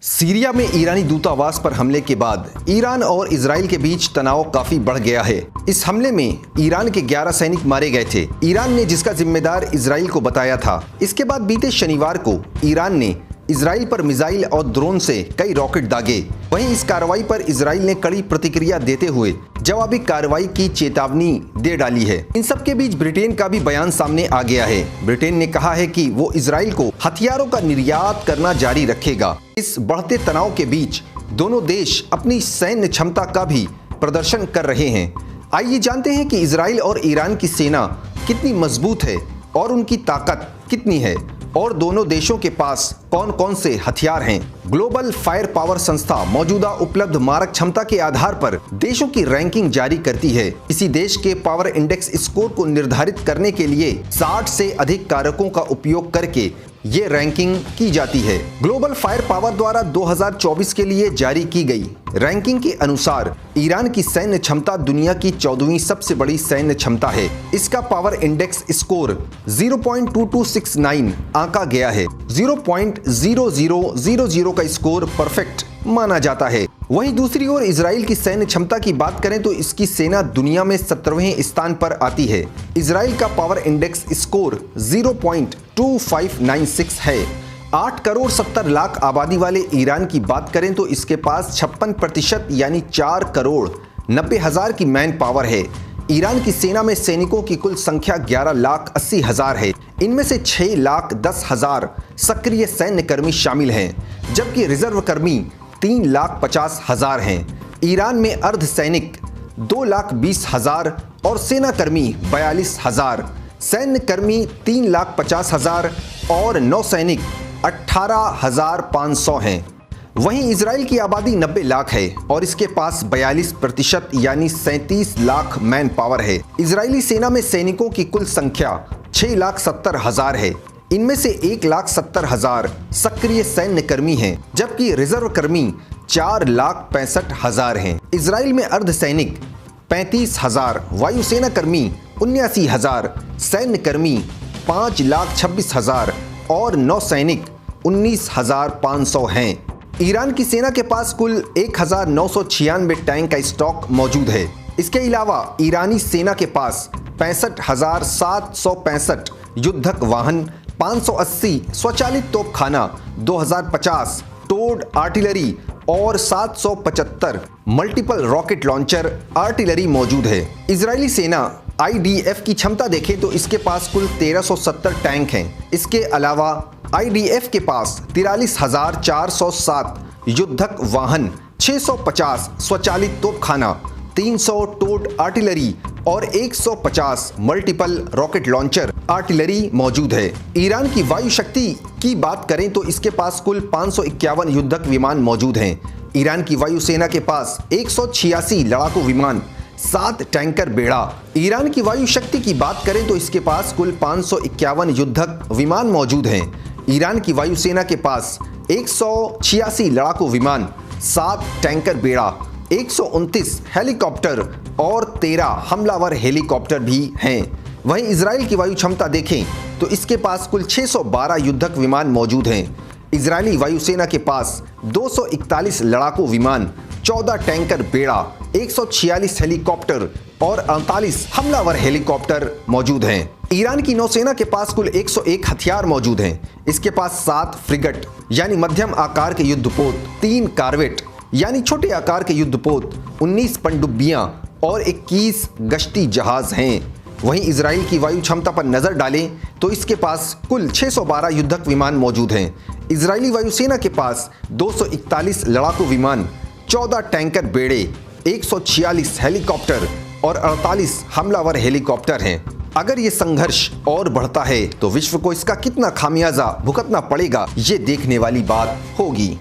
Syria में ईरानी दूतावास पर हमले के बाद ईरान और इजराइल के बीच तनाव काफी बढ़ गया है। इस हमले में ईरान के 11 सैनिक मारे गए थे। ईरान ने जिसका जिम्मेदार इजराइल को बताया था। इसके बाद बीते शनिवार को ईरान ने इजराइल पर मिसाइल और ड्रोन से कई रॉकेट दागे। वहीं इस कार्रवाई पर इजराइल ने कड़ी प्रतिक्रिया देते हुए जवाबी कार्रवाई की चेतावनी दे डाली है। इन सब के बीच ब्रिटेन का भी बयान सामने आ गया है। ब्रिटेन ने कहा है कि वो इजराइल को हथियारों का निर्यात करना जारी रखेगा। इस बढ़ते तनाव के बीच दोनों देश अपनी सैन्य क्षमता का भी प्रदर्शन कर रहे हैं। आइए जानते हैं कि इजराइल और ईरान की सेना कितनी मजबूत है और उनकी ताकत कितनी है और दोनों देशों के पास कौन कौन से हथियार हैं। ग्लोबल फायर पावर संस्था मौजूदा उपलब्ध मारक क्षमता के आधार पर देशों की रैंकिंग जारी करती है। किसी देश के पावर इंडेक्स स्कोर को निर्धारित करने के लिए 60 से अधिक कारकों का उपयोग करके ये रैंकिंग की जाती है। ग्लोबल फायर पावर द्वारा 2024 के लिए जारी की गई रैंकिंग के अनुसार ईरान की सैन्य क्षमता दुनिया की 14वीं सबसे बड़ी सैन्य क्षमता है। इसका पावर इंडेक्स स्कोर 0.2269 आंका गया है। 0.0000 का स्कोर परफेक्ट माना जाता है। वहीं दूसरी ओर इजराइल की सैन्य क्षमता की बात करें तो इसकी सेना दुनिया में 17वें स्थान पर आती है। इजराइल का पावर इंडेक्स स्कोर 0.2596 है। 8 करोड़ 70 लाख आबादी वाले ईरान की बात करें तो इसके पास 56% यानी 4 करोड़ 90 हजार की मैन पावर है। ईरान की सेना में सैनिकों की कुल संख्या 11 लाख 80 हजार है। इनमें से 6 लाख 10 हजार सक्रिय सैन्य कर्मी शामिल हैं, जबकि रिजर्व कर्मी 3 लाख 50 हजार हैं। ईरान में अर्ध सैनिक 2 लाख 20 हजार और सेना कर्मी 42 हजार। सैन्य कर्मी 3 लाख 50 हजार और नौसैनिक 18,500 हैं। वहीं इजराइल की आबादी 90 लाख है और इसके पास 42% यानी 37 लाख मैन पावर है। इजरायली सेना में सैनिकों की कुल संख्या 6 लाख 70 हजार है। इनमें से 1 लाख 70 हजार सक्रिय सैन्य कर्मी हैं, जबकि रिजर्व कर्मी 4 लाख 65 हजार हैं। इजराइल में अर्ध सैनिक 35 हजार, वायुसेना कर्मी 79 हजार, सैन्य कर्मी 5 लाख 26 हजार और नौसैनिक 19,500 हैं। ईरान की सेना के पास कुल 1996 टैंक का स्टॉक मौजूद है। इसके अलावा ईरानी सेना के पास 65,765 युद्धक वाहन, 580 स्वचालित तोपखाना, 2050 टोड आर्टिलरी और 775 मल्टीपल रॉकेट लॉन्चर आर्टिलरी मौजूद है। इजरायली सेना IDF की क्षमता देखें तो इसके पास कुल 1370 टैंक हैं। इसके अलावा IDF के पास 43,407 युद्धक वाहन, 650 स्वचालित तोपखाना, 300 टोड आर्टिलरी और 150 मल्टीपल रॉकेट लॉन्चर आर्टिलरी मौजूद है। ईरान की वायु शक्ति की बात करें तो इसके पास कुल 551 युद्धक विमान मौजूद हैं। ईरान की वायुसेना के पास 186 लड़ाकू विमान, 7 टैंकर बेड़ा। ईरान की वायु शक्ति की बात करें तो इसके पास कुल 551 युद्धक विमान मौजूद हैं। ईरान की वायुसेना के पास 186 लड़ाकू विमान, 7 टैंकर बेड़ा, 129 हेलीकॉप्टर और 13 हमलावर हेलीकॉप्टर भी हैं। वहीं इजराइल की वायु क्षमता देखें तो इसके पास कुल 612 युद्धक विमान मौजूद हैं। इजरायली वायुसेना के पास 241 लड़ाकू विमान, 14 टैंकर बेड़ा, 146 हेलीकॉप्टर और 48 हमलावर हेलीकॉप्टर मौजूद हैं। ईरान की नौसेना के पास कुल 101 हथियार मौजूद हैं। इसके पास 7 फ्रिगेट यानी मध्यम आकार के युद्धपोत, 3 कार्वेट यानी छोटे आकार के युद्धपोत, 19 पनडुब्बियां और 21 गश्ती जहाज हैं। वहीं इजराइल की वायु क्षमता पर नजर डालें तो इसके पास कुल 612 युद्धक विमान मौजूद हैं। इजरायली वायुसेना के पास 241 लड़ाकू विमान, 14 टैंकर बेड़े, 146 हेलीकॉप्टर और 48 हमलावर हेलीकॉप्टर हैं। अगर ये संघर्ष और बढ़ता है तो विश्व को इसका कितना खामियाजा भुगतना पड़ेगा, ये देखने वाली बात होगी।